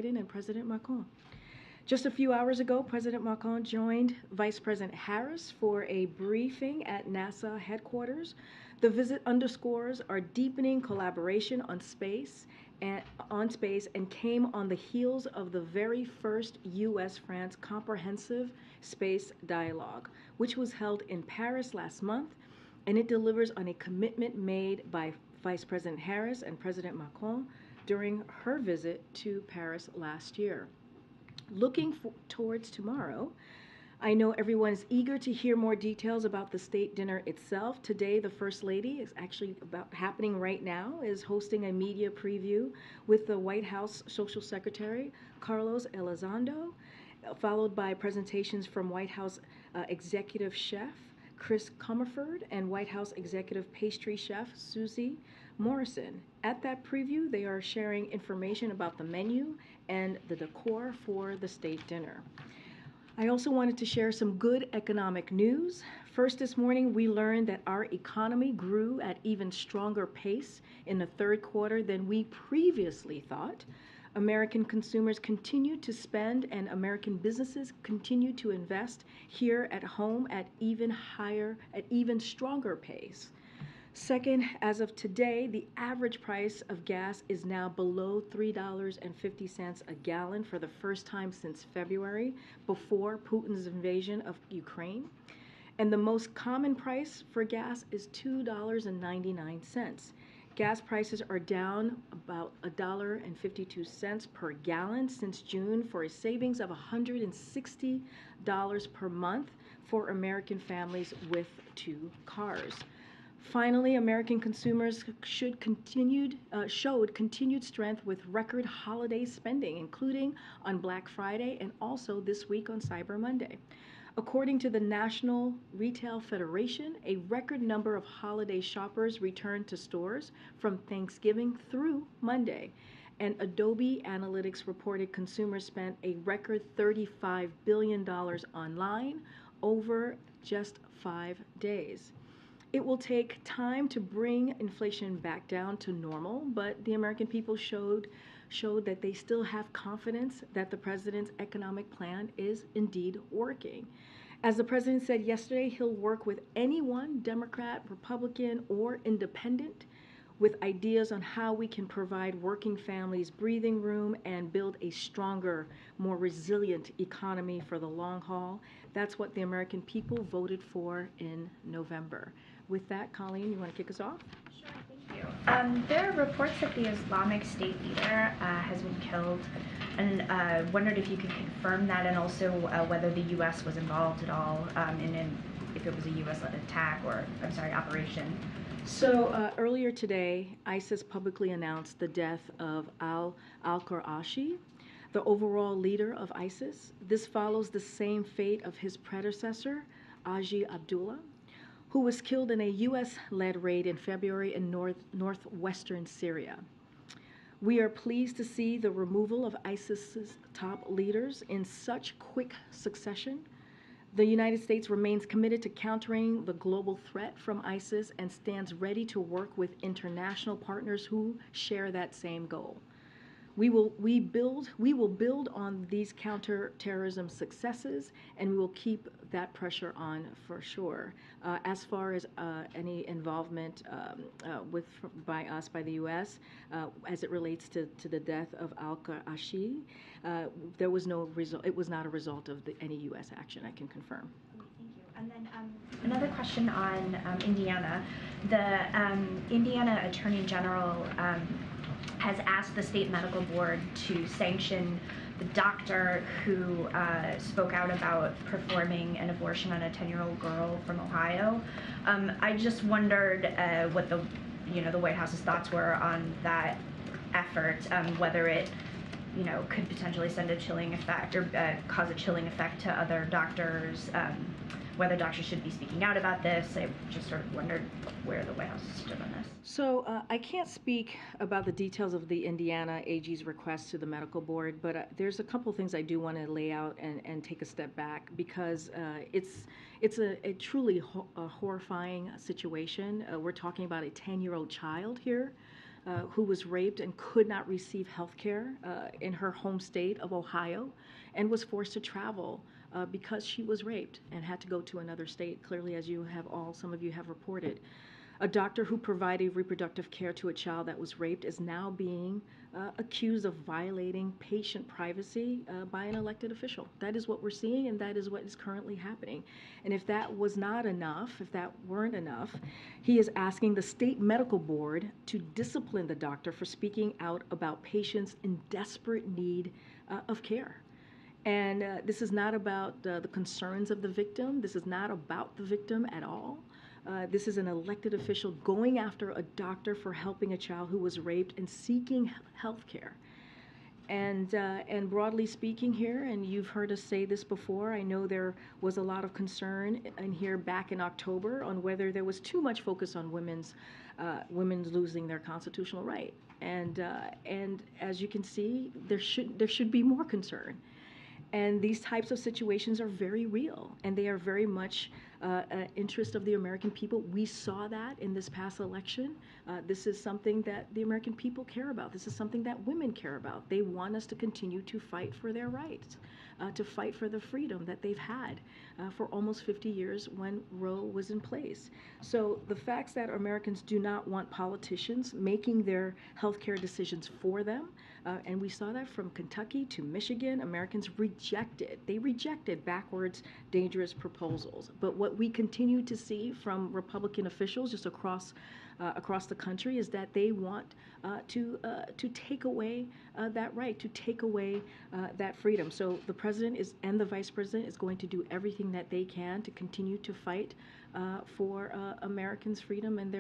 Biden and President Macron. Just a few hours ago, President Macron joined Vice President Harris for a briefing at NASA headquarters. The visit underscores our deepening collaboration on space and came on the heels of the very first U.S.-France comprehensive space dialogue, which was held in Paris last month, and it delivers on a commitment made by Vice President Harris and President Macron during her visit to Paris last year. Looking towards tomorrow, I know everyone is eager to hear more details about the state dinner itself. Today, the First Lady is actually happening right now, is hosting a media preview with the White House Social Secretary, Carlos Elizondo, followed by presentations from White House Executive Chef, Chris Comerford, and White House Executive Pastry Chef, Susie Morrison. At that preview, they are sharing information about the menu and the decor for the state dinner. I also wanted to share some good economic news. First, this morning, we learned that our economy grew at even stronger pace in the third quarter than we previously thought. American consumers continue to spend and American businesses continue to invest here at home at even stronger pace. Second, as of today, the average price of gas is now below $3.50 a gallon for the first time since February, before Putin's invasion of Ukraine. And the most common price for gas is $2.99. Gas prices are down about $1.52 per gallon since June, for a savings of $160 per month for American families with 2 cars. Finally, American consumers showed continued strength with record holiday spending, including on Black Friday and also this week on Cyber Monday. According to the National Retail Federation, a record number of holiday shoppers returned to stores from Thanksgiving through Monday. And Adobe Analytics reported consumers spent a record $35 billion online over just 5 days. It will take time to bring inflation back down to normal, but the American people showed that they still have confidence that the president's economic plan is indeed working. As the president said yesterday, he'll work with anyone, Democrat, Republican, or independent, with ideas on how we can provide working families breathing room and build a stronger, more resilient economy for the long haul. That's what the American people voted for in November. With that, Colleen, you want to kick us off? Sure, thank you. There are reports that the Islamic State leader has been killed, and wondered if you could confirm that, and also whether the U.S. was involved at all if it was a U.S.-led attack or, operation. So earlier today, ISIS publicly announced the death of al-Quraishi, the overall leader of ISIS. This follows the same fate of his predecessor, Aji Abdullah, who was killed in a U.S.-led raid in February in northwestern Syria. We are pleased to see the removal of ISIS's top leaders in such quick succession. The United States remains committed to countering the global threat from ISIS and stands ready to work with international partners who share that same goal. We will build on these counterterrorism successes, and we will keep that pressure on for sure. As far as any involvement by the U.S. As it relates to the death of al-Quraishi, there was no result. It was not a result of any U.S. action. I can confirm. Thank you. And then another question on Indiana. The Indiana Attorney General has asked the state medical board to sanction the doctor who spoke out about performing an abortion on a 10-year-old girl from Ohio. I just wondered what the White House's thoughts were on that effort, whether it could potentially send a chilling effect or cause a chilling effect to other doctors, whether doctors should be speaking out about this. I just sort of wondered where the White House stood on this. So I can't speak about the details of the Indiana AG's request to the medical board, but there's a couple of things I do want to lay out and take a step back, because it's a truly horrifying situation. We're talking about a 10-year-old child here. who was raped and could not receive health care in her home state of Ohio and was forced to travel because she was raped and had to go to another state, clearly, as some of you have reported. A doctor who provided reproductive care to a child that was raped is now being accused of violating patient privacy by an elected official. That is what we're seeing, and that is what is currently happening. And if that was not enough, if that weren't enough, he is asking the state medical board to discipline the doctor for speaking out about patients in desperate need of care. And this is not about the concerns of the victim. This is not about the victim at all. This is an elected official going after a doctor for helping a child who was raped and seeking health care. And broadly speaking here, and you've heard us say this before, I know there was a lot of concern in here back in October on whether there was too much focus on women's losing their constitutional right. And as you can see, there should be more concern. And these types of situations are very real, and they are very much an interest of the American people. We saw that in this past election. This is something that the American people care about. This is something that women care about. They want us to continue to fight for their rights, to fight for the freedom that they've had for almost 50 years when Roe was in place. So the facts that Americans do not want politicians making their healthcare decisions for them, and we saw that from Kentucky to Michigan. Americans rejected backwards, dangerous proposals. But what we continue to see from Republican officials just across the country is that they want to take away that right, to take away that freedom. So the president and the vice president is going to do everything that they can to continue to fight for Americans' freedom and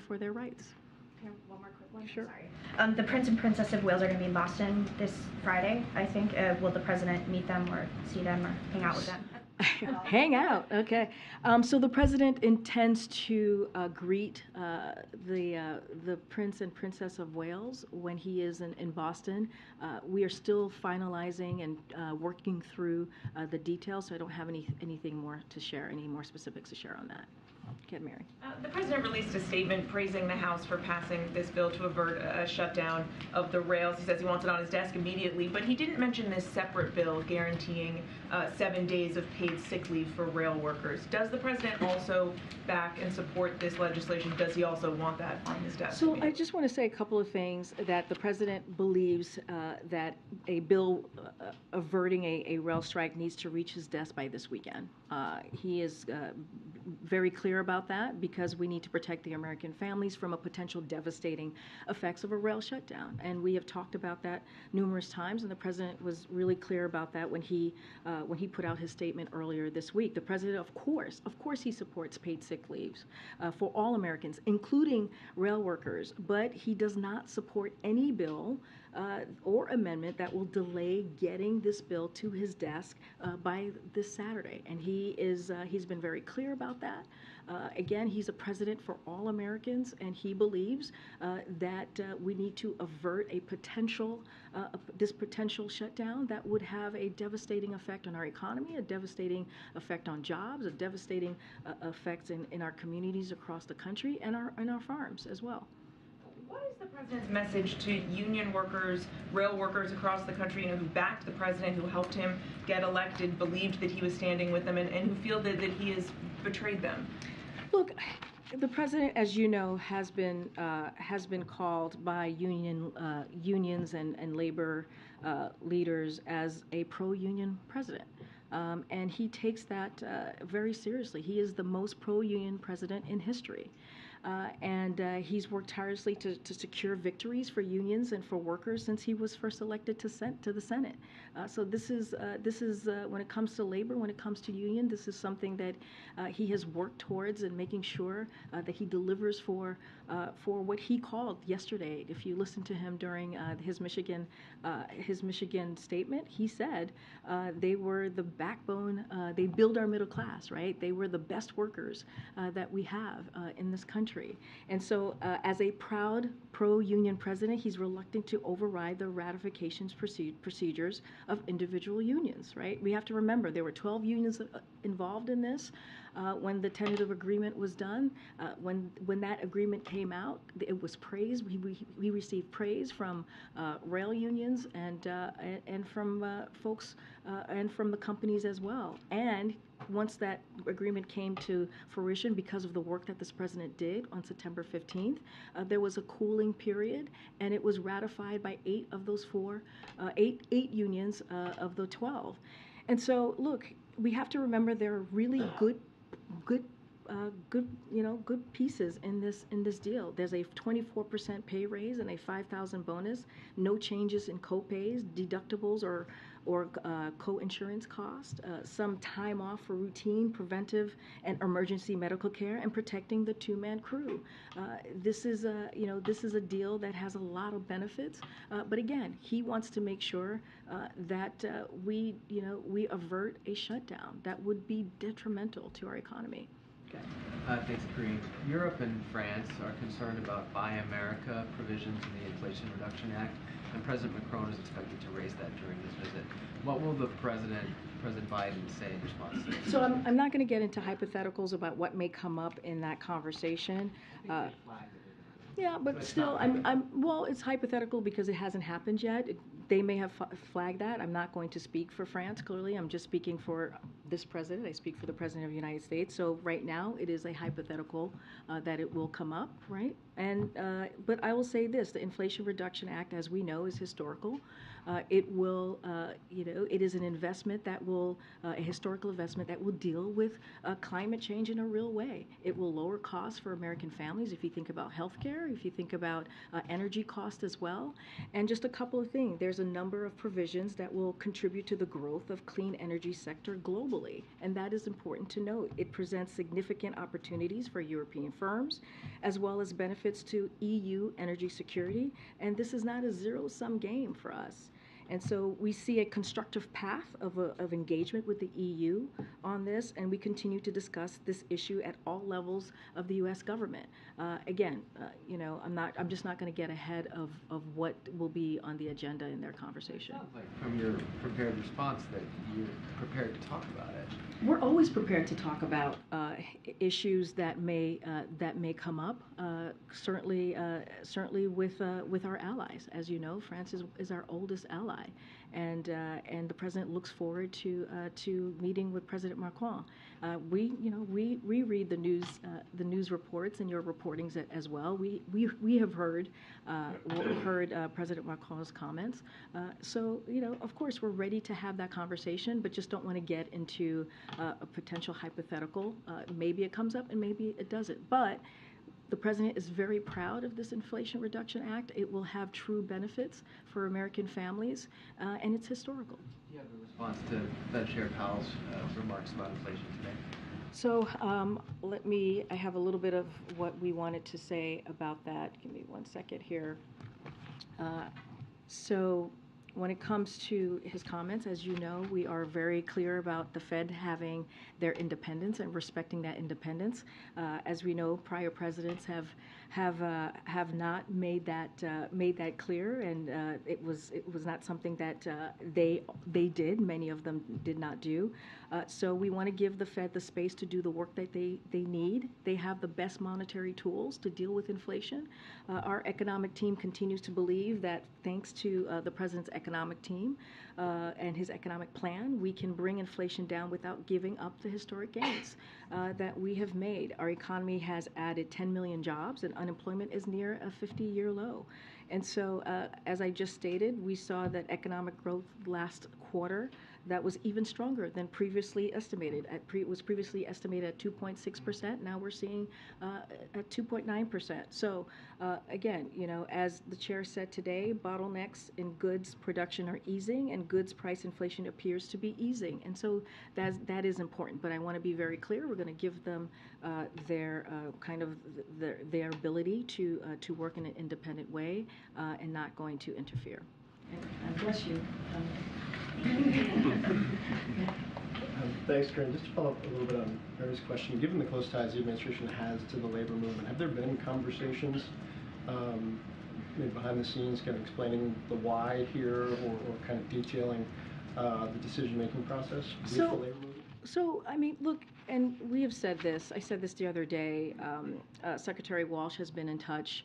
for their rights. One more quick one. Sure. Sorry. The Prince and Princess of Wales are going to be in Boston this Friday, I think. Will the president meet them or see them or hang out with them? Hang out, okay. So the president intends to greet the Prince and Princess of Wales when he is in Boston. We are still finalizing and working through the details, so I don't have anything more to share, any more specifics to share on that. Okay, Mary. The president released a statement praising the House for passing this bill to avert a shutdown of the rails. He says he wants it on his desk immediately, but he didn't mention this separate bill guaranteeing 7 days of paid sick leave for rail workers. Does the president also back and support this legislation? Does he also want that on his desk? So I just want to say a couple of things. That the president believes that a bill averting a rail strike needs to reach his desk by this weekend. He is very clear about that because we need to protect the American families from a potential devastating effects of a rail shutdown. And we have talked about that numerous times, and the president was really clear about that when he put out his statement earlier this week. The president, of course, he supports paid sick leaves for all Americans, including rail workers, but he does not support any bill or amendment that will delay getting this bill to his desk by this Saturday. And he's been very clear about that. Again, he's a president for all Americans, and he believes that we need to avert this potential shutdown that would have a devastating effect on our economy, a devastating effect on jobs, a devastating effects in our communities across the country and our farms as well. What is the president's message to union workers, rail workers across the country, who backed the president, who helped him get elected, believed that he was standing with them, and who feel that he has betrayed them? Look, the president, as you know, has been called by unions and labor leaders as a pro-union president. And he takes that very seriously. He is the most pro-union president in history. And he's worked tirelessly to secure victories for unions and for workers since he was first elected to the Senate. So this is when it comes to labor, when it comes to union, this is something that he has worked towards and making sure that he delivers for what he called yesterday. If you listen to him during his Michigan statement, he said they were the backbone. They build our middle class, right? They were the best workers that we have in this country. country. And so as a proud pro-union president, he's reluctant to override the ratifications procedures of individual unions, right? We have to remember there were 12 unions involved in this when the tentative agreement was done. When that agreement came out, it was praised. We received praise from rail unions and from folks and from the companies as well. And once that agreement came to fruition, because of the work that this president did on September 15th, there was a cooling period, and it was ratified by 8 of those 8 unions of the 12. And so, look, we have to remember there are really good pieces in this deal. There's a 24% pay raise and a $5,000 bonus, no changes in co-pays, deductibles or co-insurance cost, some time off for routine, preventive, and emergency medical care, and protecting the two-man crew. This is a deal that has a lot of benefits, but again, he wants to make sure that we avert a shutdown that would be detrimental to our economy. Okay. Thanks, Karine. Europe and France are concerned about Buy America provisions in the Inflation Reduction Act, and President Macron is expected to raise that during his visit. What will President Biden say in response to this? So I'm not going to get into hypotheticals about what may come up in that conversation. Yeah, but still, well, it's hypothetical because it hasn't happened yet. They may have flagged that. I'm not going to speak for France, clearly. I'm just speaking for this president. I speak for the President of the United States. So right now, it is a hypothetical that it will come up, right? And but I will say this: the Inflation Reduction Act, as we know, is historical. It will, it is an investment that will, a historical investment that will deal with climate change in a real way. It will lower costs for American families if you think about healthcare, if you think about energy cost as well. And just a couple of things. There's a number of provisions that will contribute to the growth of clean energy sector globally. And that is important to note. It presents significant opportunities for European firms, as well as benefits to EU energy security. And this is not a zero-sum game for us. And so we see a constructive path of engagement with the EU on this, and we continue to discuss this issue at all levels of the U.S. government. Again, I'm just not going to get ahead of what will be on the agenda in their conversation. It sounds like from your prepared response that you're prepared to talk about it. We're always prepared to talk about issues that may come up. Certainly with our allies. As you know, France is our oldest ally, and the president looks forward to meeting with President Macron. We read the news reports and your reportings as well. We have heard President Macron's comments. So of course we're ready to have that conversation, but just don't want to get into a potential hypothetical. Maybe it comes up and maybe it doesn't. But the president is very proud of this Inflation Reduction Act. It will have true benefits for American families, and it's historical. Do you have a response to Fed Chair Powell's remarks about inflation today? So I have a little bit of what we wanted to say about that. Give me one second here. So when it comes to his comments, as you know, we are very clear about the Fed having their independence and respecting that independence. As we know, prior presidents have not made that clear, and it was not something that they did. Many of them did not do. So we want to give the Fed the space to do the work that they need. They have the best monetary tools to deal with inflation. Our economic team continues to believe that thanks to the president's economic team and his economic plan, we can bring inflation down without giving up the historic gains that we have made. Our economy has added 10 million jobs, and unemployment is near a 50-year low. And so, as I just stated, we saw that economic growth last quarter that was even stronger than previously estimated. It was previously estimated at 2.6%. Now we're seeing at 2.9%. So again, as the chair said today, bottlenecks in goods production are easing, and goods price inflation appears to be easing. And so that is important. But I want to be very clear. We're going to give them their their ability to work in an independent way and not going to interfere. And bless you. Thanks, Karine. Just to follow up a little bit on Mary's question, given the close ties the administration has to the labor movement, have there been conversations maybe behind the scenes kind of explaining the why here or kind of detailing the decision-making process with the labor movement? So, I mean, look, and we have said this, I said this the other day, Secretary Walsh has been in touch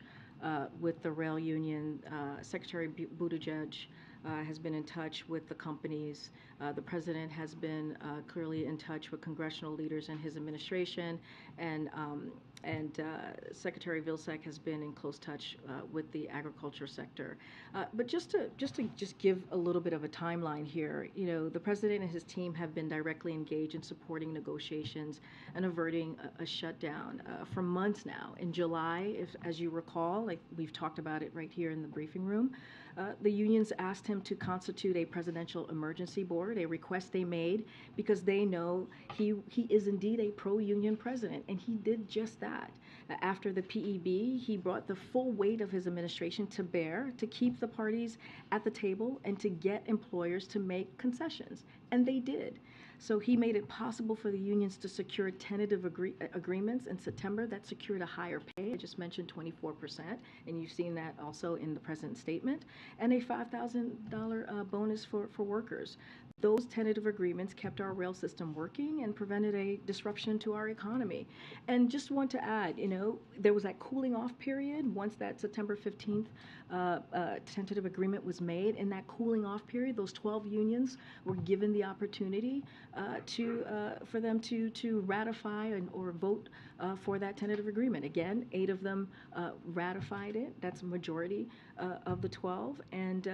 with the rail union, Secretary Buttigieg has been in touch with the companies. The president has been clearly in touch with congressional leaders in his administration, and Secretary Vilsack has been in close touch with the agriculture sector. But just to give a little bit of a timeline here, you know, the president and his team have been directly engaged in supporting negotiations and averting a shutdown for months now. In July, as you recall, like we've talked about it right here in the briefing room, the unions asked him to constitute a presidential emergency board, a request they made because they know he is indeed a pro-union president, and he did just that. After the PEB, he brought the full weight of his administration to bear to keep the parties at the table and to get employers to make concessions, and they did. So he made it possible for the unions to secure tentative agreements in September that secured a higher pay. I just mentioned 24%, and you've seen that also in the president's statement, and a $5,000 bonus for workers. Those tentative agreements kept our rail system working and prevented a disruption to our economy. And just want to add, you know, there was that cooling off period once that September 15th tentative agreement was made. In that cooling off period, those 12 unions were given the opportunity for them to ratify or vote for that tentative agreement. Again, 8 of them ratified it. That's a majority of the 12, and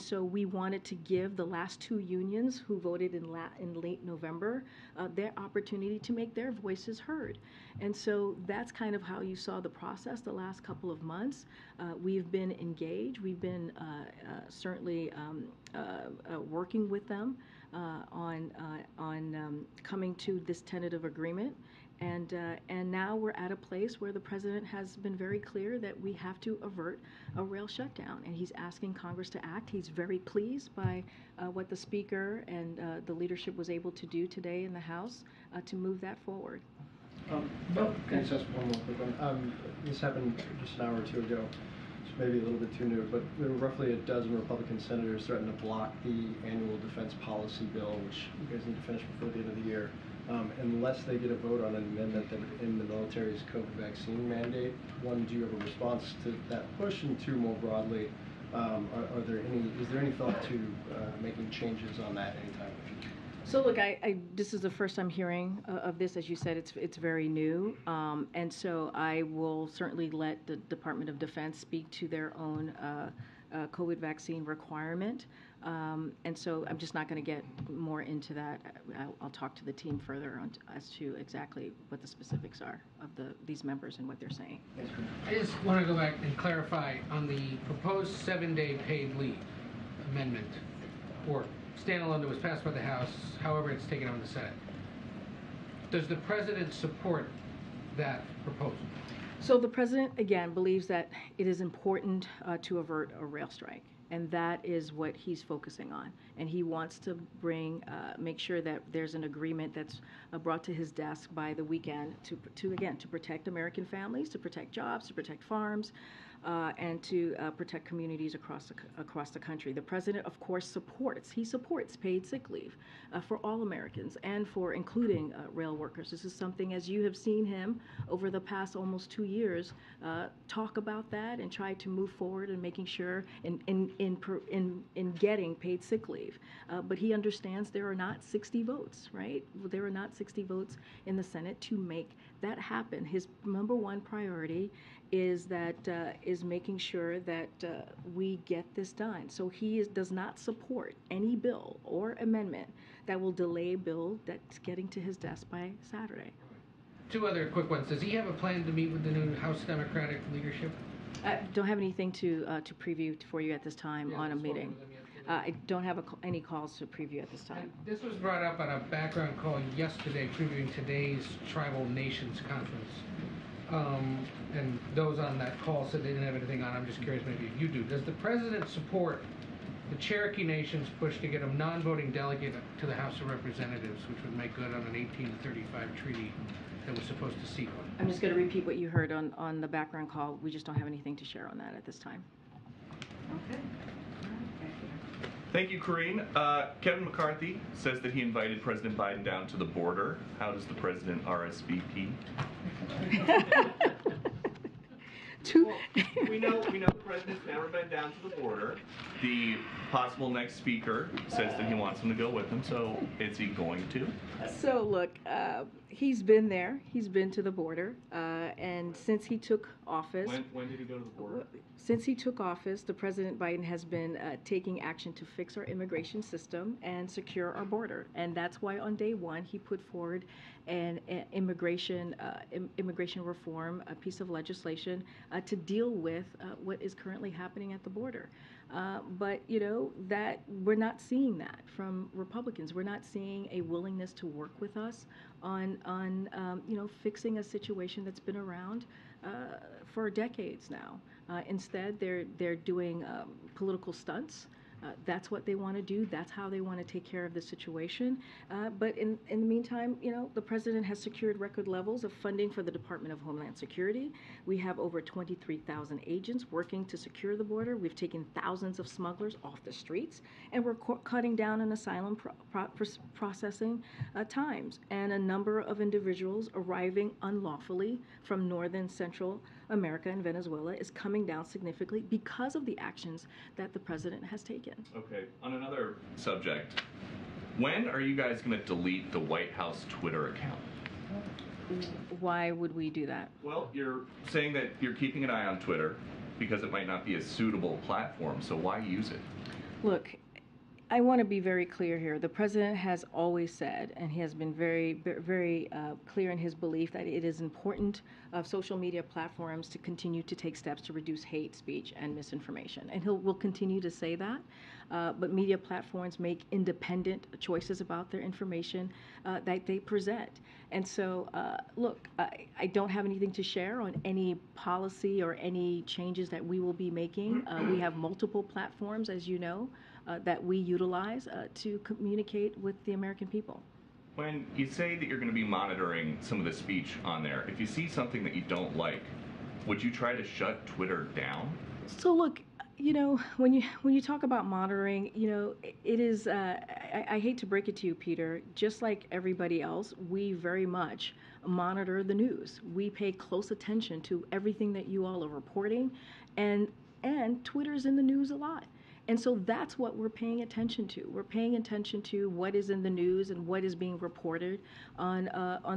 so we wanted to give the last 2 unions who voted in late November their opportunity to make their voices heard. And so that's kind of how you saw the process the last couple of months. We've been engaged. We've been certainly working with them on coming to this tentative agreement. And now we're at a place where the president has been very clear that we have to avert a rail shutdown, and he's asking Congress to act. He's very pleased by what the Speaker and the leadership was able to do today in the House to move that forward. Can I just ask one more quick one? This happened just an hour or 2 ago. It's maybe a little bit too new, but there were roughly a dozen Republican senators threatened to block the annual defense policy bill, which you guys need to finish before the end of the year. Unless they get a vote on an amendment that would end the military's COVID vaccine mandate. One, do you have a response to that push? And 2, more broadly, is there any thought to making changes on that anytime in the future? So look, this is the first I'm hearing of this. As you said, it's very new, and so I will certainly let the Department of Defense speak to their own COVID vaccine requirement. And so I'm just not going to get more into that. I'll talk to the team further as to exactly what the specifics are of these members and what they're saying. I just want to go back and clarify on the proposed 7-day paid leave amendment, or standalone, that was passed by the House, however it's taken on the Senate. Does the president support that proposal? So the president, again, believes that it is important to avert a rail strike. And that is what he's focusing on. And he wants to make sure that there's an agreement that's brought to his desk by the weekend to protect American families, to protect jobs, to protect farms, and to protect communities across the country. The president, of course, supports paid sick leave for all Americans and for including rail workers. This is something, as you have seen him over the past almost 2 years, talk about that and try to move forward in making sure in getting paid sick leave. But he understands there are not 60 votes, right? There are not 60 votes in the Senate to make that happen. His number one priority is making sure that we get this done. So he does not support any bill or amendment that will delay a bill that's getting to his desk by Saturday. 2 other quick ones. Does he have a plan to meet with the new House Democratic leadership? I don't have anything to preview for you at this time on a meeting. I don't have any calls to preview at this time. And this was brought up on a background call yesterday, previewing today's Tribal Nations Conference. And those on that call said they didn't have anything on. I'm just curious, maybe if you do. Does the president support the Cherokee Nation's push to get a non-voting delegate to the House of Representatives, which would make good on an 1835 treaty that was supposed to seek one. I'm just going to repeat what you heard on the background call. We just don't have anything to share on that at this time. Okay. Thank you, Karine. Kevin McCarthy says that he invited President Biden down to the border. How does the president RSVP? Well, we know the president's never been down to the border. The possible next speaker says that he wants him to go with him, so is he going to? So look, he's been there. He's been to the border, and since he took office. When did he go to the border? Since he took office, the President Biden has been taking action to fix our immigration system and secure our border, and that's why on day one he put forward an immigration reform, a piece of legislation to deal with what is currently happening at the border. But you know that we're not seeing that from Republicans. We're not seeing a willingness to work with us on you know, fixing a situation that's been around for decades now. Instead, they're doing political stunts. That's what they want to do. That's how they want to take care of the situation. But in the meantime, you know, the president has secured record levels of funding for the Department of Homeland Security. We have over 23,000 agents working to secure the border. We've taken thousands of smugglers off the streets, and we're cutting down on asylum processing times, and a number of individuals arriving unlawfully from northern Central America and Venezuela is coming down significantly because of the actions that the president has taken. Okay, on another subject, when are you guys going to delete the White House Twitter account? Why would we do that? Well, you're saying that you're keeping an eye on Twitter because it might not be a suitable platform, so why use it? Look, I want to be very clear here. The president has always said, and he has been very clear in his belief that it is important of social media platforms to continue to take steps to reduce hate speech and misinformation. And will continue to say that. But media platforms make independent choices about their information that they present. And so, look, I don't have anything to share on any policy or any changes that we will be making. We have multiple platforms, as you know, that we utilize to communicate with the American people. When you say that you're going to be monitoring some of the speech on there, if you see something that you don't like, would you try to shut Twitter down? So look, you know, when you talk about monitoring, you know, it is, I hate to break it to you, Peter, just like everybody else, we very much monitor the news. We pay close attention to everything that you all are reporting, and Twitter's in the news a lot. And so that's what we're paying attention to. We're paying attention to what is in the news and what is being reported on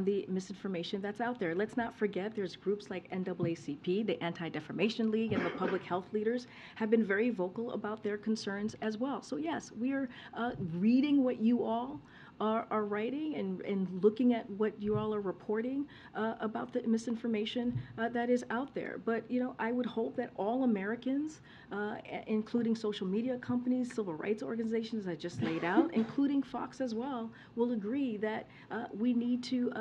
the misinformation that's out there. Let's not forget there's groups like NAACP, the Anti-Defamation League, and the public health leaders have been very vocal about their concerns as well. So yes, we are reading what you all are writing and looking at what you all are reporting about the misinformation that is out there. But, you know, I would hope that all Americans, including social media companies, civil rights organizations I just laid out, including Fox as well, will agree that we need to,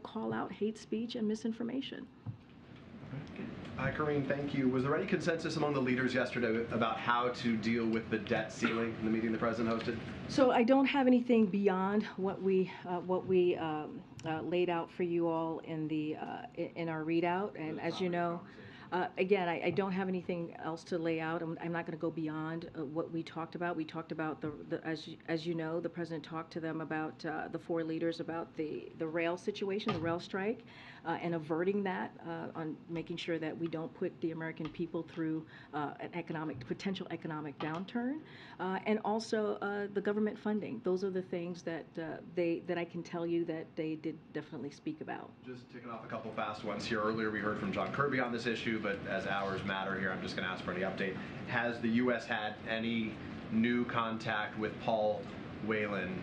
call out hate speech and misinformation. Hi, Karine, thank you. Was there any consensus among the leaders yesterday about how to deal with the debt ceiling in the meeting the president hosted? So I don't have anything beyond what we laid out for you all in our readout, and as you know. Again, I don't have anything else to lay out. I'm not going to go beyond what we talked about. We talked about as you know, the president talked to them about the four leaders about the rail situation, the rail strike, and averting that, on making sure that we don't put the American people through an potential economic downturn, and also the government funding. Those are the things that I can tell you that they did definitely speak about. Just ticking off a couple fast ones here. Earlier we heard from John Kirby on this issue, but as hours matter here, I'm just going to ask for any update. Has the U.S. had any new contact with Paul Whalen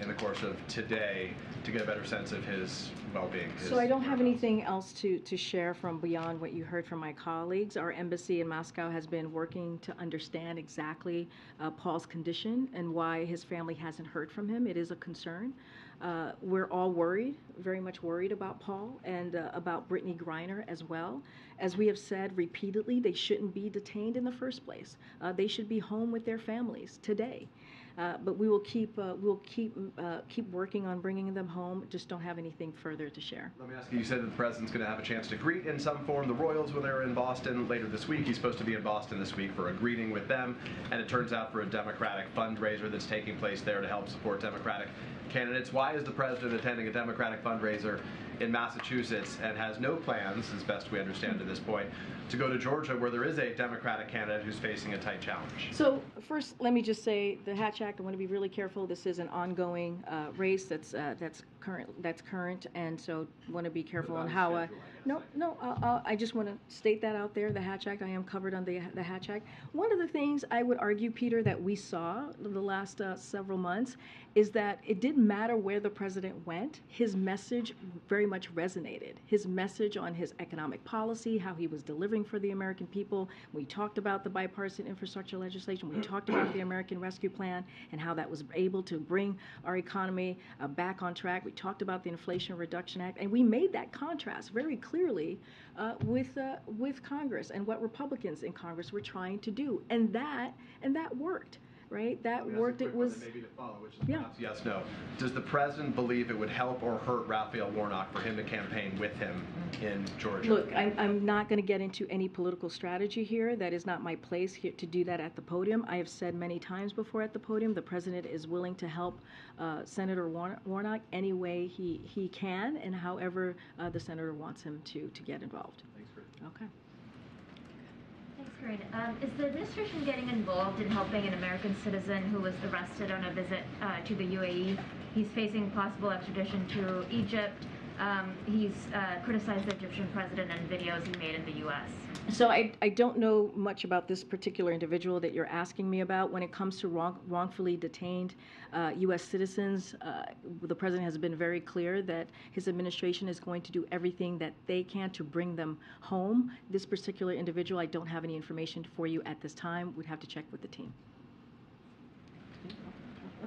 in the course of today to get a better sense of his well-being? So I don't have anything else to share from beyond what you heard from my colleagues. Our embassy in Moscow has been working to understand exactly Paul's condition and why his family hasn't heard from him. It is a concern. We're all worried, very much worried about Paul and about Brittany Griner as well. As we have said repeatedly, they shouldn't be detained in the first place. They should be home with their families today. But we will keep working on bringing them home. Just don't have anything further to share. Let me ask you, you said that the president's going to have a chance to greet in some form the royals when they're in Boston later this week. He's supposed to be in Boston this week for a greeting with them, and it turns out for a Democratic fundraiser that's taking place there to help support Democratic candidates. Why is the president attending a Democratic fundraiser in Massachusetts and has no plans, as best we understand to this point, to go to Georgia where there is a Democratic candidate who's facing a tight challenge? So first, let me just say the Hatch Act, I want to be really careful. This is an ongoing race that's current, and so want to be careful on how. I just want to state that out there. The Hatch Act, I am covered on the Hatch Act. One of the things I would argue, Peter, that we saw the last several months is that it didn't matter where the president went. His message very much resonated. His message on his economic policy, how he was delivering for the American people. We talked about the bipartisan infrastructure legislation. We talked about the American Rescue Plan and how that was able to bring our economy back on track. We talked about the Inflation Reduction Act, and we made that contrast very clearly with Congress and what Republicans in Congress were trying to do, and that worked. Right, that worked. It was maybe to follow, which is yes, no. Does the president believe it would help or hurt Raphael Warnock for him to campaign with him in Georgia? Look, I'm not going to get into any political strategy here. That is not my place here to do that at the podium. I have said many times before at the podium, the president is willing to help Senator Warnock any way he can, and however the senator wants him to get involved. Thanks, Chris. Okay. Thanks, Karine. Is the administration getting involved in helping an American citizen who was arrested on a visit to the UAE? He's facing possible extradition to Egypt. He's criticized the Egyptian president and videos he made in the U.S. So I don't know much about this particular individual that you're asking me about. When it comes to wrongfully detained U.S. citizens, the president has been very clear that his administration is going to do everything that they can to bring them home. This particular individual, I don't have any information for you at this time. We'd have to check with the team.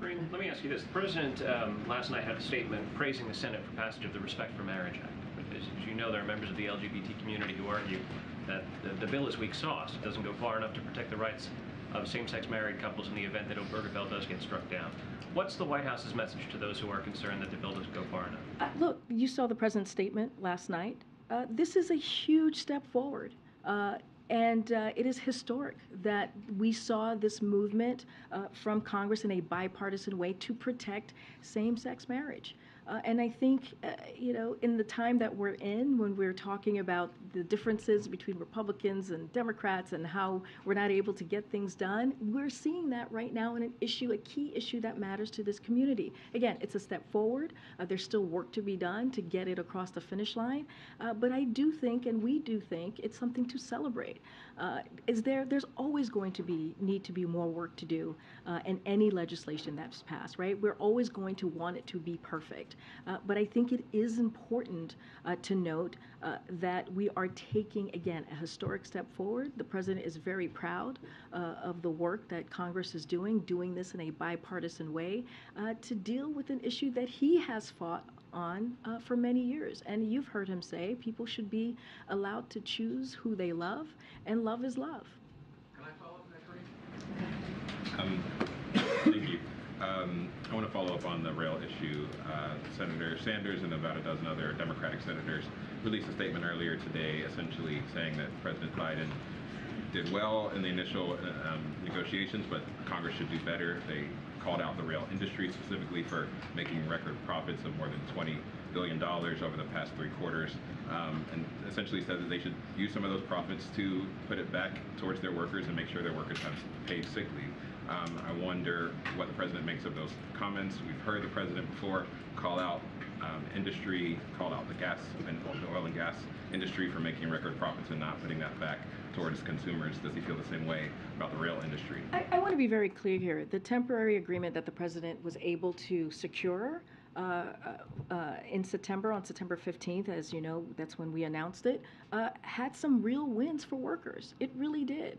Karine, let me ask you this. The president last night had a statement praising the Senate for passage of the Respect for Marriage Act. Because, as you know, there are members of the LGBT community who argue that the bill is weak sauce. It doesn't go far enough to protect the rights of same-sex married couples in the event that Obergefell does get struck down. What's the White House's message to those who are concerned that the bill doesn't go far enough? Look, you saw the president's statement last night. This is a huge step forward. And it is historic that we saw this movement from Congress in a bipartisan way to protect same-sex marriage. And I think, in the time that we're in, when we're talking about the differences between Republicans and Democrats and how we're not able to get things done, we're seeing that right now in a key issue that matters to this community. Again, it's a step forward. There's still work to be done to get it across the finish line. But I do think, and we do think, it's something to celebrate. There's always going to need to be more work to do in any legislation that's passed, right? We're always going to want it to be perfect. But I think it is important to note that we are taking, again, a historic step forward. The president is very proud of the work that Congress is doing this in a bipartisan way to deal with an issue that he has fought on for many years. And you've heard him say people should be allowed to choose who they love, and love is love. Can I follow up on that, Karine? Thank you. I want to follow up on the rail issue. Senator Sanders and about a dozen other Democratic senators released a statement earlier today essentially saying that President Biden did well in the initial negotiations, but Congress should do better. They called out the rail industry specifically for making record profits of more than $20 billion over the past 3 quarters, and essentially said that they should use some of those profits to put it back towards their workers and make sure their workers have paid sick leave. I wonder what the president makes of those comments. We've heard the president before call out industry, called out the gas and the oil and gas industry for making record profits and not putting that back towards consumers. Does he feel the same way about the rail industry? I want to be very clear here. The temporary agreement that the president was able to secure in September, on September 15th, as you know, that's when we announced it, had some real wins for workers. It really did.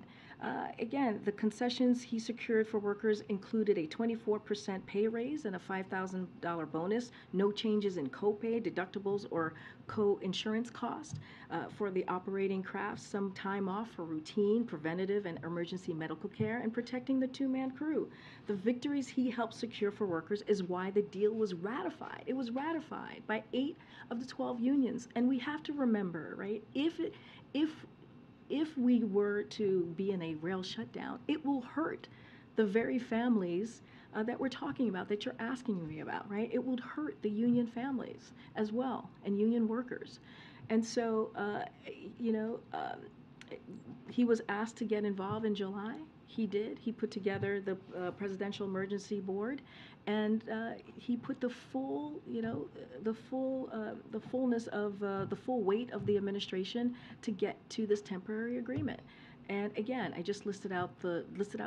Again, the concessions he secured for workers included a 24% pay raise and a $5,000 bonus, no changes in copay, deductibles, or co-insurance cost for the operating crafts, some time off for routine, preventative, and emergency medical care, and protecting the two-man crew. The victories he helped secure for workers is why the deal was ratified. It was ratified by 8 of the 12 unions. And we have to remember, right, if we were to be in a rail shutdown, it will hurt the very families that we're talking about, that you're asking me about, right? It would hurt the union families as well, and union workers. And so, he was asked to get involved in July. He did. He put together the Presidential Emergency Board, and he put the full, the fullness of the full weight of the administration to get to this temporary agreement. And again, I just listed out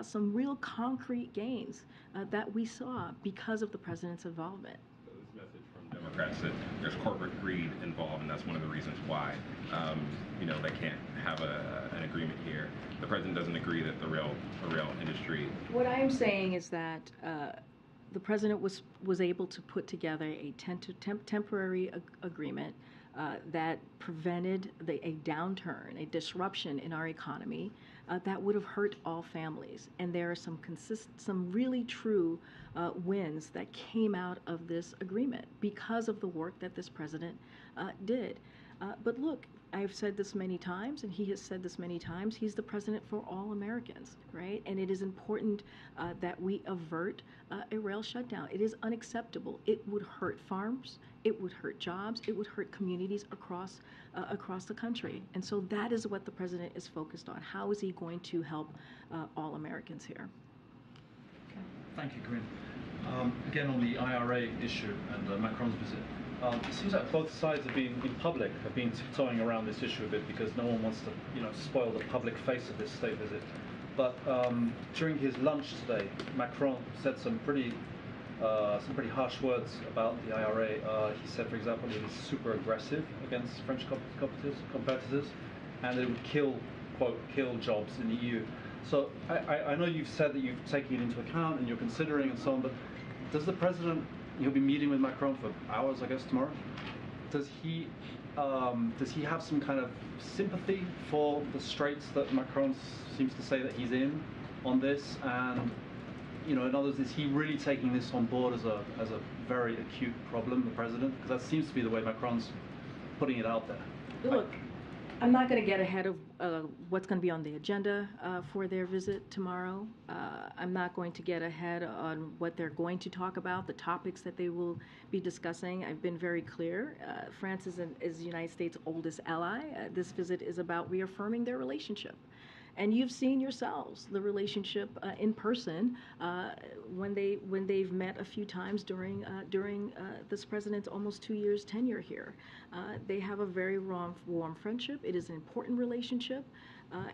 some real concrete gains that we saw because of the president's involvement. So this message from Democrats that there's corporate greed involved, and that's one of the reasons why they can't have an agreement here. The president doesn't agree that the rail industry. What I am saying is that the president was able to put together a temporary agreement that prevented a downturn, a disruption in our economy that would have hurt all families. And there are some really true wins that came out of this agreement because of the work that this president did. But look, I've said this many times, and he has said this many times, he's the president for all Americans, right? And it is important that we avert a rail shutdown. It is unacceptable. It would hurt farms, it would hurt jobs, it would hurt communities across the country. And so that is what the president is focused on. How is he going to help all Americans here? Okay. Thank you, Karine. Again, on the IRA issue and Macron's visit. It seems like both sides have been tiptoeing around this issue a bit because no one wants to, spoil the public face of this state visit. But during his lunch today, Macron said some pretty harsh words about the IRA. He said, for example, it is super aggressive against French competitors, and it would kill jobs in the EU. So I know you've said that you've taken it into account and you're considering and so on, but does the president? You'll be meeting with Macron for hours, I guess, tomorrow. Does he have some kind of sympathy for the straits that Macron seems to say that he's in on this? And in other words, is he really taking this on board as a very acute problem, the president? Because that seems to be the way Macron's putting it out there. Look, I'm not going to get ahead of what's going to be on the agenda for their visit tomorrow. I'm not going to get ahead on what they're going to talk about, the topics that they will be discussing. I've been very clear. France is the United States' oldest ally. This visit is about reaffirming their relationship. And you've seen yourselves the relationship in person when they've met a few times during this president's almost 2 years tenure here. They have a very warm friendship. It is an important relationship,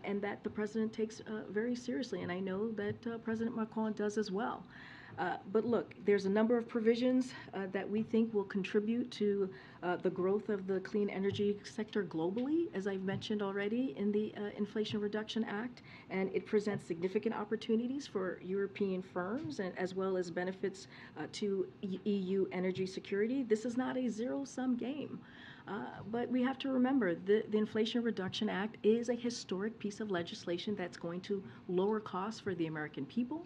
and that the president takes very seriously. And I know that President Macron does as well. But look, there's a number of provisions that we think will contribute to the growth of the clean energy sector globally, as I've mentioned already, in the Inflation Reduction Act. And it presents significant opportunities for European firms, and as well as benefits to EU energy security. This is not a zero-sum game. But we have to remember the Inflation Reduction Act is a historic piece of legislation that's going to lower costs for the American people.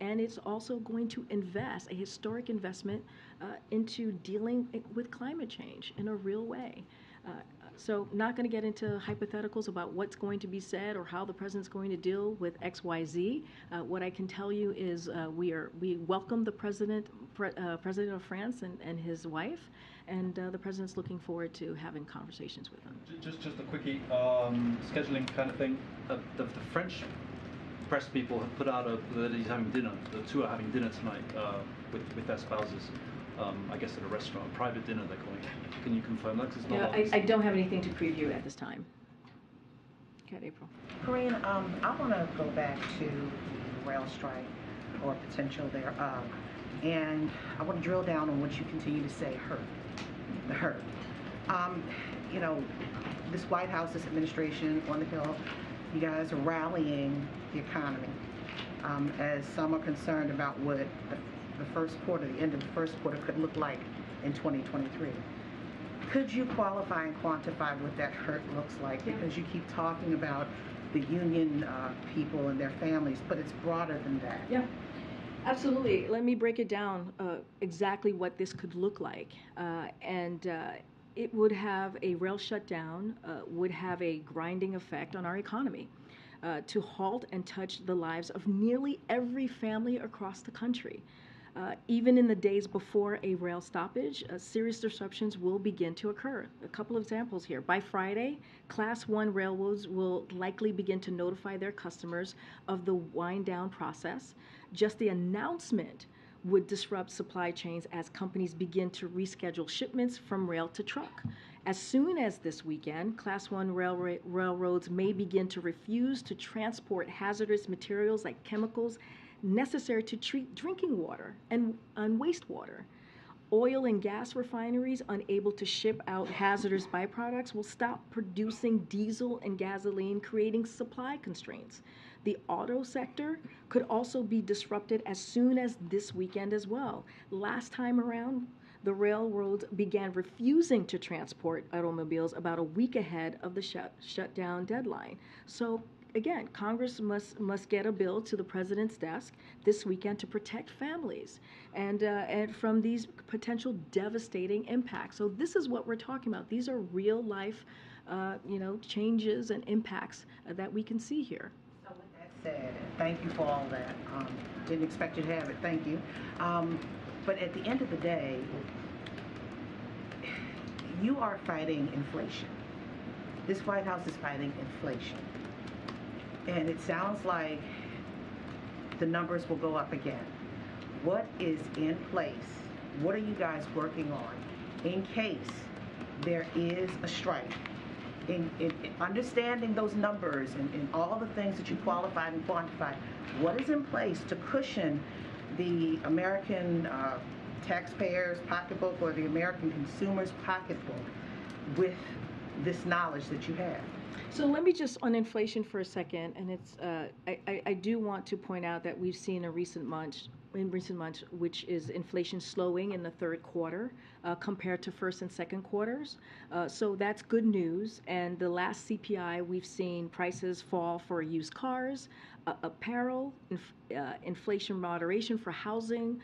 And it's also going to invest, a historic investment into dealing with climate change in a real way. So not going to get into hypotheticals about what's going to be said or how the president's going to deal with XYZ. What I can tell you is we welcome the president of France and his wife, and the president's looking forward to having conversations with them. Just a quickie, scheduling kind of thing. The French press people have put out that he's having dinner. The two are having dinner tonight with their spouses. I guess at a restaurant, a private dinner they're calling it. Can you confirm that? 'Cause it's not Yeah, on- I don't have anything to preview at this time. Okay, April. Karine, I want to go back to the rail strike or potential thereof, and I want to drill down on what you continue to say, the hurt. You know, this White House, this administration on the Hill, you guys are rallying the economy. As some are concerned about what the first quarter, the end of the first quarter could look like in 2023. Could you qualify and quantify what that hurt looks like? Yeah. Because you keep talking about the union people and their families, but it's broader than that. Yeah, absolutely. Let me break it down exactly what this could look like. It would have a rail shutdown, would have a grinding effect on our economy to halt and touch the lives of nearly every family across the country. Even in the days before a rail stoppage, serious disruptions will begin to occur. A couple of examples here. By Friday, Class 1 railroads will likely begin to notify their customers of the wind down process. Just the announcement would disrupt supply chains as companies begin to reschedule shipments from rail to truck. As soon as this weekend, Class 1 railroads may begin to refuse to transport hazardous materials like chemicals necessary to treat drinking water and wastewater. Oil and gas refineries unable to ship out hazardous byproducts will stop producing diesel and gasoline, creating supply constraints. The auto sector could also be disrupted as soon as this weekend as well. Last time around, the railroads began refusing to transport automobiles about a week ahead of the shutdown deadline. So again, Congress must get a bill to the president's desk this weekend to protect families and from these potential devastating impacts. So this is what we're talking about. These are real life, changes and impacts that we can see here. So with that said, thank you for all that. Didn't expect you to have it. Thank you. But at the end of the day, you are fighting inflation. This White House is fighting inflation. And it sounds like the numbers will go up again. What is in place? What are you guys working on in case there is a strike? In understanding those numbers and all the things that you qualified and quantified, what is in place to cushion the American taxpayers' pocketbook or the American consumer's pocketbook with this knowledge that you have? So let me just on inflation for a second, and it's I do want to point out that we've seen in recent months, which is inflation slowing in the third quarter compared to first and second quarters. So that's good news. And the last CPI, we've seen prices fall for used cars, apparel, inflation moderation for housing,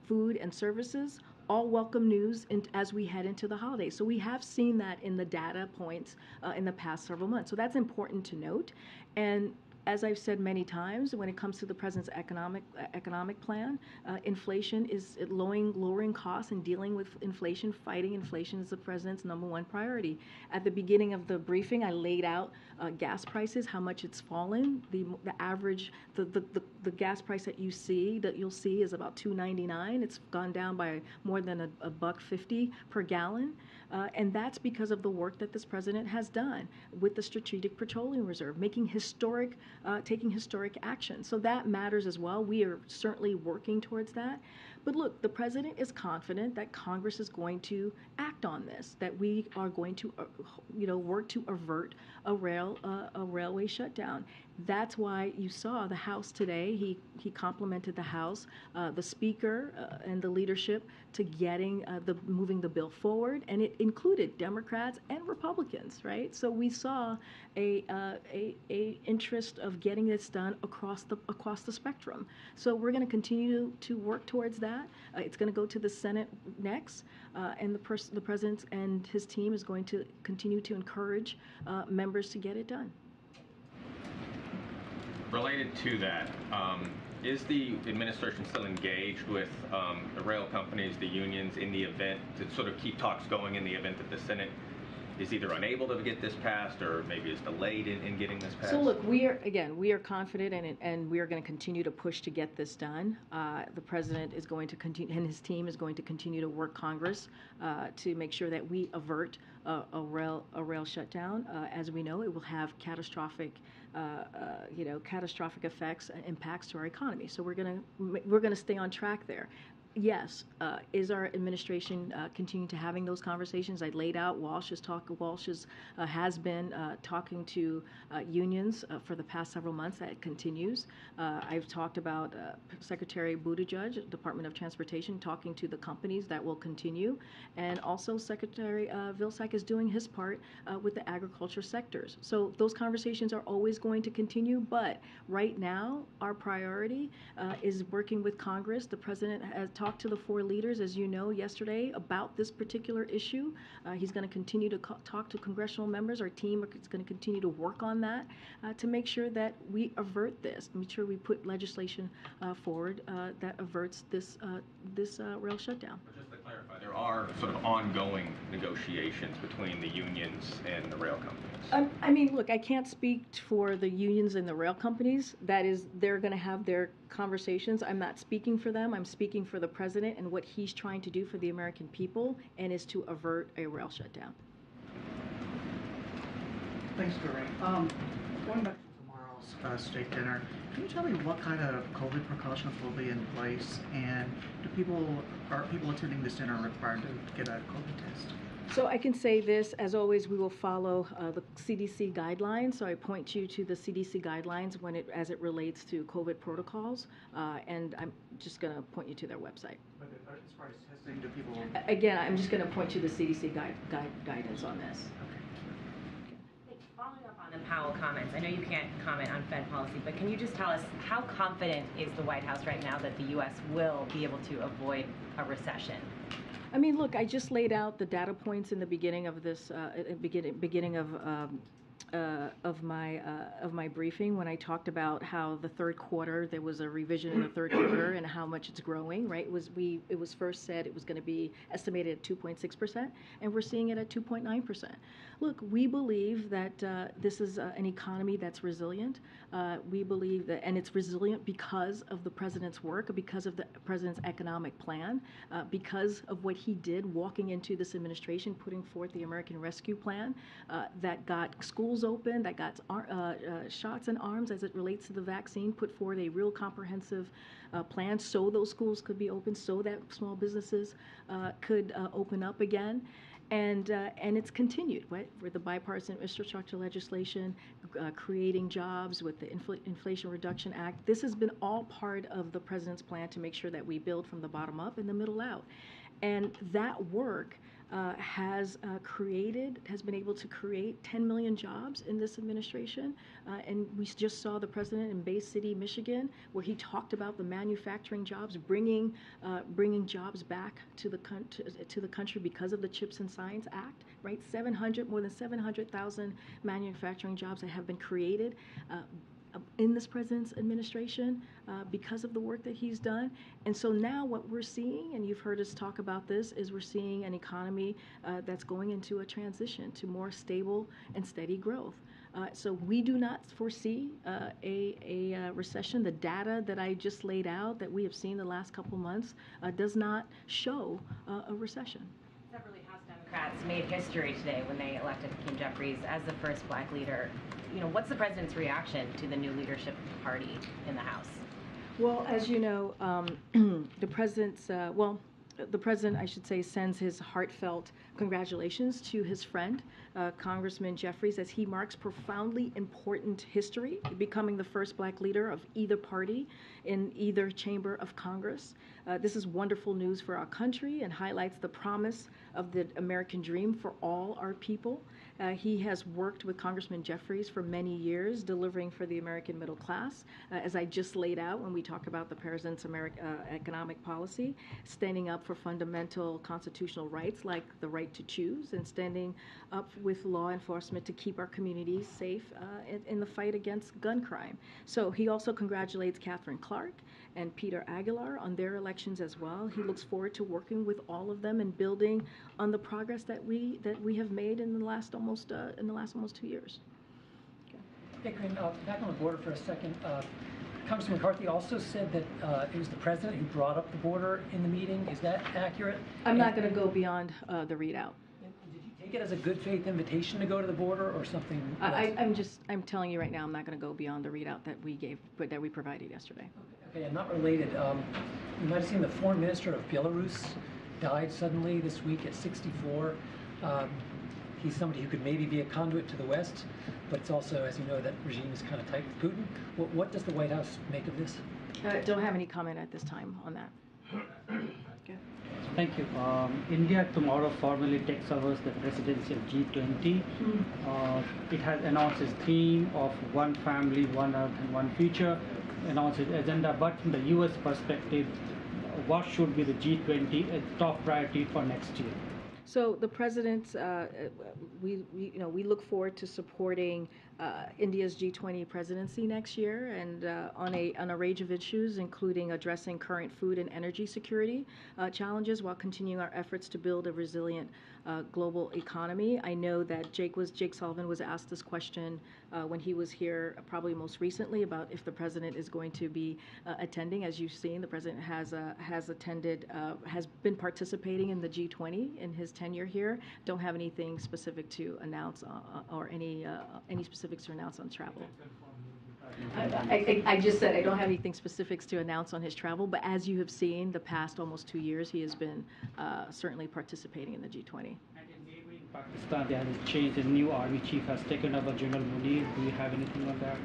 food, and services. All welcome news as we head into the holidays. So we have seen that in the data points in the past several months. So that's important to note. And as I've said many times, when it comes to the president's economic plan, inflation is lowering costs and dealing with inflation, fighting inflation is the president's #1 priority. At the beginning of the briefing, I laid out gas prices, how much it's fallen. The average, the gas price that you'll see is about $2.99. It's gone down by more than $1.50 per gallon. And that's because of the work that this president has done with the Strategic Petroleum Reserve, taking historic action. So that matters as well. We are certainly working towards that. But look, the president is confident that Congress is going to act on this, that we are going to, work to avert a railway shutdown. That's why you saw the House today. He complimented the House, the Speaker, and the leadership to getting moving the bill forward, and it included Democrats and Republicans, right? So we saw a interest of getting this done across the spectrum. So we're going to continue to work towards that. It's going to go to the Senate next, and the president and his team is going to continue to encourage members to get it done. Related to that, is the administration still engaged with the rail companies, the unions, in the event to sort of keep talks going in the event that the Senate is either unable to get this passed or maybe is delayed in getting this passed? So look, we are confident and we are going to continue to push to get this done. The president is going to continue, and his team is going to continue to work Congress to make sure that we avert a rail shutdown. As we know, it will have catastrophic effects and impacts to our economy. So we're gonna stay on track there. Yes, is our administration continuing to having those conversations? I laid out Walsh has been talking to unions for the past several months. That continues. I've talked about Secretary Buttigieg, Department of Transportation, talking to the companies. That will continue, and also Secretary Vilsack is doing his part with the agriculture sectors. So those conversations are always going to continue. But right now, our priority is working with Congress. The president has talked to the 4 leaders, as you know, yesterday about this particular issue. He's going to continue to talk to congressional members. Our team is going to continue to work on that to make sure that we avert this, make sure we put legislation forward that averts this rail shutdown. But just to clarify, there are sort of ongoing negotiations between the unions and the rail companies. I mean, look, I can't speak for the unions and the rail companies. That is, they're going to have their conversations. I'm not speaking for them. I'm speaking for the president and what he's trying to do for the American people, and is to avert a rail shutdown. Thanks, Karine. Going back to tomorrow's state dinner, can you tell me what kind of COVID precautions will be in place, and are people attending this dinner required to get a COVID test? So I can say this, as always, we will follow the CDC guidelines. So I point you to the CDC guidelines as it relates to COVID protocols, and I'm just going to point you to their website. But as far as testing, do people... Again, I'm just going to point you to the CDC guidance on this. Following up on the Powell comments, I know you can't comment on Fed policy, but can you just tell us how confident is the White House right now that the U.S. will be able to avoid a recession? I mean, look, I just laid out the data points in the beginning of this, beginning of my briefing, when I talked about how the third quarter, there was a revision in the third quarter and how much it's growing, right? It was first said it was going to be estimated at 2.6%, and we're seeing it at 2.9%. Look, we believe that this is an economy that's resilient. We believe that, and it's resilient because of the president's work, because of the president's economic plan, because of what he did walking into this administration, putting forth the American Rescue Plan that got schools open, that got shots in arms as it relates to the vaccine, put forward a real comprehensive plan so those schools could be open, so that small businesses could open up again. And it's continued, right? With the bipartisan infrastructure legislation, creating jobs with the Inflation Reduction Act. This has been all part of the president's plan to make sure that we build from the bottom up and the middle out. And that work has been able to create 10 million jobs in this administration. And we just saw the president in Bay City, Michigan, where he talked about the manufacturing jobs, bringing jobs back to the country because of the CHIPS and Science Act, right? More than 700,000 manufacturing jobs that have been created in this president's administration because of the work that he's done. And so now what we're seeing, and you've heard us talk about this, is we're seeing an economy that's going into a transition to more stable and steady growth. So we do not foresee a recession. The data that I just laid out that we have seen the last couple months does not show a recession. Several House Democrats made history today when they elected Hakeem Jeffries as the first black leader. You know, what's the president's reaction to the new leadership of the party in the House? Well, as you know, the president, I should say, sends his heartfelt congratulations to his friend, Congressman Jeffries, as he marks profoundly important history, becoming the first black leader of either party in either chamber of Congress. This is wonderful news for our country and highlights the promise of the American dream for all our people. He has worked with Congressman Jeffries for many years, delivering for the American middle class, as I just laid out when we talk about the President's economic policy, standing up for fundamental constitutional rights like the right to choose, and standing up with law enforcement to keep our communities safe in the fight against gun crime. So he also congratulates Catherine Clark and Peter Aguilar on their elections as well. He looks forward to working with all of them and building on the progress that we have made in the last almost 2 years. Hey, Karine, back on the border for a second. Congressman McCarthy also said that it was the president who brought up the border in the meeting. Is that accurate? I'm not going to go beyond the readout. Did you take it as a good faith invitation to go to the border or something else? I'm telling you right now, I'm not going to go beyond the readout that we provided yesterday. Okay, and not related. You might have seen the foreign minister of Belarus died suddenly this week at 64. He's somebody who could maybe be a conduit to the West, but it's also, as you know, that regime is kind of tight with Putin. What does the White House make of this? Don't have any comment at this time on that. Okay. Thank you. India tomorrow formally takes over the presidency of G20. It has announced its theme of one family, one earth, and one future, announced its agenda, but from the U.S. perspective, what should be the G20 top priority for next year? So the president's, we look forward to supporting India's G20 presidency next year, and on a range of issues, including addressing current food and energy security challenges, while continuing our efforts to build a resilient global economy. I know that Jake Sullivan was asked this question when he was here, probably most recently, about if the president is going to be attending. As you've seen, the president has attended, has been participating in the G20 in his tenure here. Don't have anything specific to announce or any specifics to announce on travel. I just said I don't have anything specifics to announce on his travel, but as you have seen, the past almost 2 years, he has been certainly participating in the G20. Pakistan, there has a change. The new army chief has taken over, General Munir. Do you have anything on that?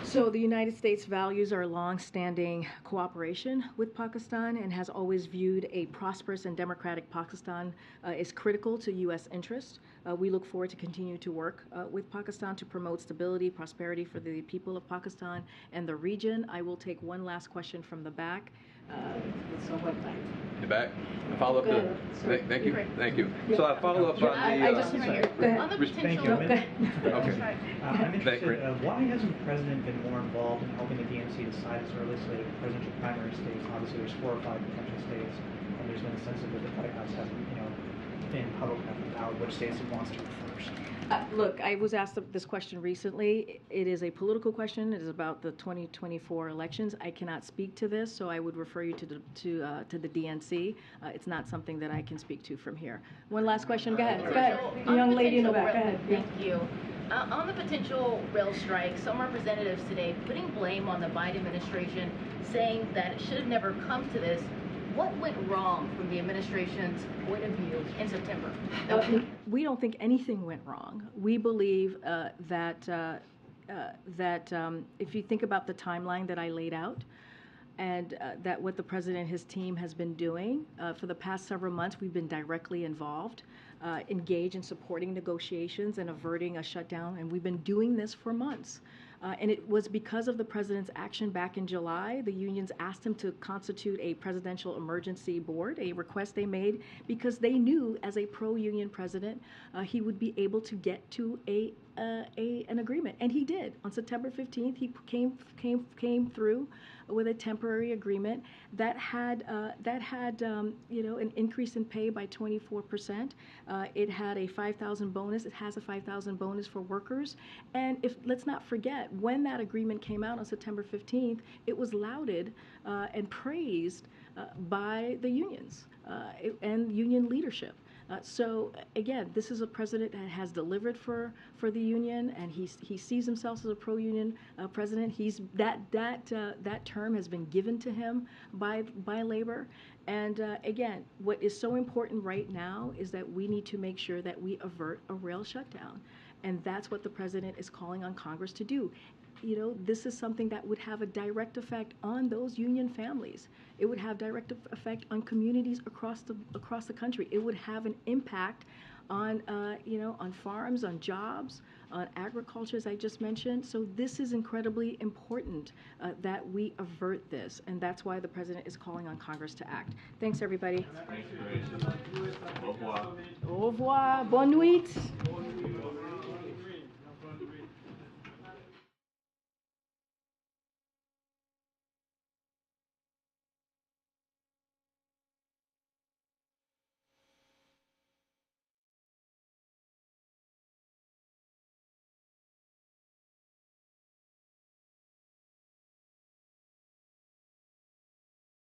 So the United States values our long-standing cooperation with Pakistan and has always viewed a prosperous and democratic Pakistan is critical to U.S. interests. We look forward to continue to work with Pakistan to promote stability, prosperity for the people of Pakistan and the region. I will take one last question from the back. The back. A follow up. Thank you. Thank you. So I follow up on the. I just right here. Go ahead. On the potential. Thank you. Okay. I'm interested. Why hasn't the president been more involved in helping the DNC decide its early slate of presidential primary states? Obviously, there's 4 or 5 potential states, and there's been a sense that the White House hasn't, been public enough about which states it wants to go first. Look, I was asked this question recently. It is a political question. It is about the 2024 elections. I cannot speak to this, so I would refer you to the DNC. It's not something that I can speak to from here. One last question. Go ahead. Go ahead. The young lady in the back. Go ahead. Thank you. On the potential rail strike, some representatives today putting blame on the Biden administration, saying that it should have never come to this. What went wrong from the administration's point of view in September? We don't think anything went wrong. We believe that if you think about the timeline that I laid out, and that what the president and his team has been doing for the past several months, we've been directly involved, engaged in supporting negotiations and averting a shutdown, and we've been doing this for months. And it was because of the president's action back in July. The unions asked him to constitute a presidential emergency board, a request they made because they knew as a pro-union president he would be able to get to an agreement, and he did. On September 15th, he came through with a temporary agreement that had an increase in pay by 24%. It had a 5,000 bonus. It has a 5,000 bonus for workers. And let's not forget, when that agreement came out on September 15th, it was lauded and praised by the unions and union leadership. So again, this is a president that has delivered for the union, and he sees himself as a pro-union president. That term has been given to him by labor. And again, what is so important right now is that we need to make sure that we avert a rail shutdown, and that's what the president is calling on Congress to do. This is something that would have a direct effect on those union families. It would have direct effect on communities across the country. It would have an impact on, on farms, on jobs, on agriculture, as I just mentioned. So this is incredibly important that we avert this, and that's why the President is calling on Congress to act. Thanks, everybody. Au revoir. Au revoir. Bonne nuit.